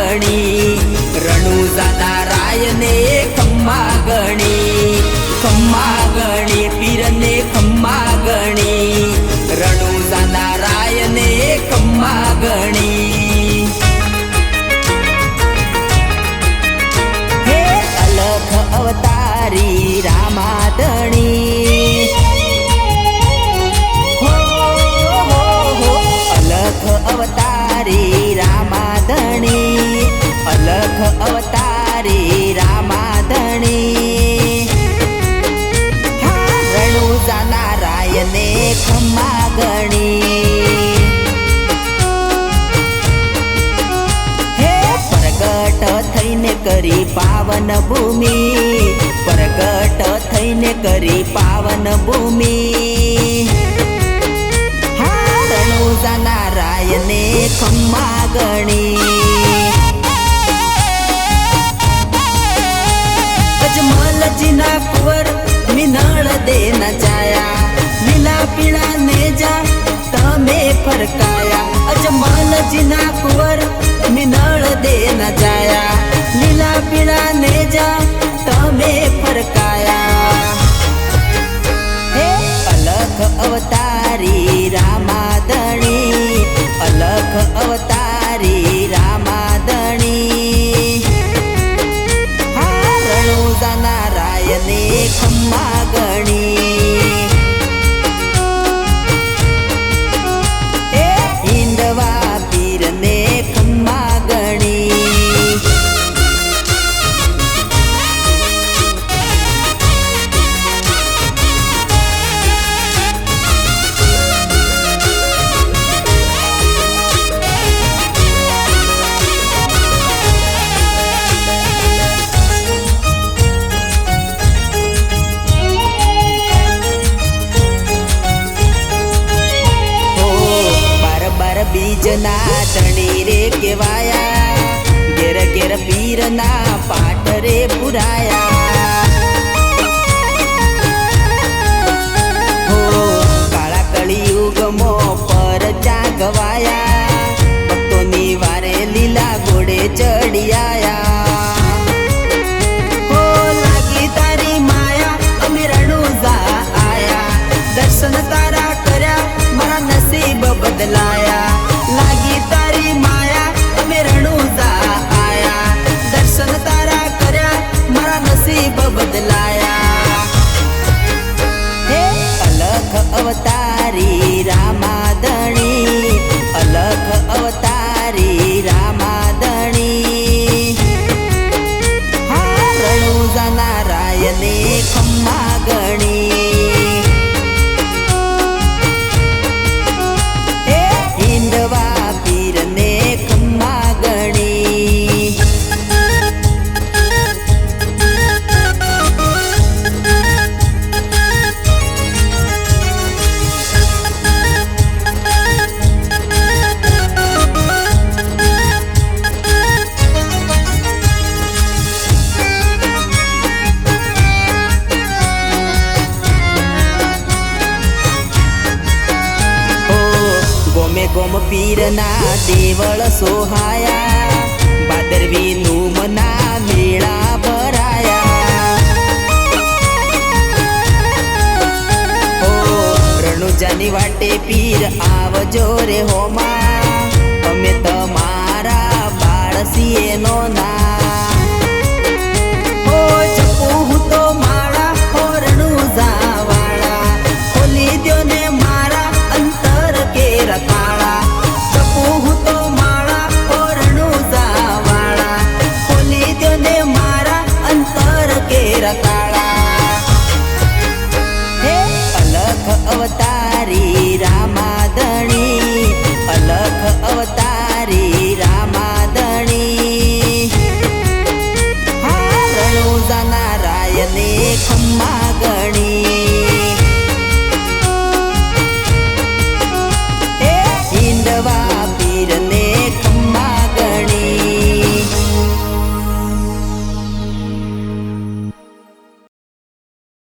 गणी रणुजा नारायणे खम्मा गणी पीर ने खम्मा गणी रणुजा नारायणे खम्मा गणी हे अलख अवतारी रामादणी अलख अवतारी रामादणी अलख अवतारी रामादणी रणुजा नारायणे खम्मा गणी हे प्रगट थईने करी पावन भूमि प्रगट थईने करी पावन भूमि रणुजा नारायणे खम्मा गणी अजमल जीना कुंवर मिनळ देना जाया लीला पीड़ा ने जा तमे फरकाया अजमल जीना कुंवर मिनळ देना जाया लीला पीड़ा ने जा तमे फरकाया हे अलख अवतारी रामादणी अलख अवतारी रामादणी रणुजा नारायणे खम्मा गणी हिंदवा पीर ने खम्मा गणी बीजना तणी रे केवाया घेर घेर पीरना पाठ रे पुराया हो काळा कळियुग मो पर जागवाया भक्तोनी वारे लीला घोड़े चढ़ी आया हो लागी तारी माया अमे रणुजा आया दर्शन तारा कर्या मारा नसीब बदलाया लागी तारी माया अमे रणुजा आया दर्शन तारा कर्या मारा नसीब बदलाया हे अलख अवतारी रामादणी अलख अवतारी रामादणी रणुजा नारायणे खम्मा गणी हिंदवा पीर ने खम्मा गणी गोम पीरना देवळ सोहाया भादरवी नूमना मेळा भराया हो रणुजानी वाटे पीर आवजो रे होमा अमे तमारा बाळसिए नो ना हो जपू हूँ तो माळा हो रणुजा वाळा खोली द्यो ने मारा अंतर के रताड़ा जपू हूँ तो माला हो रणुजा वाला खोली द्यो ने मारा अंतर के रताड़ा हे अलख अवतारी रामादणी अलख अवतारी रामादणी रणुजा नारायणे खम्मा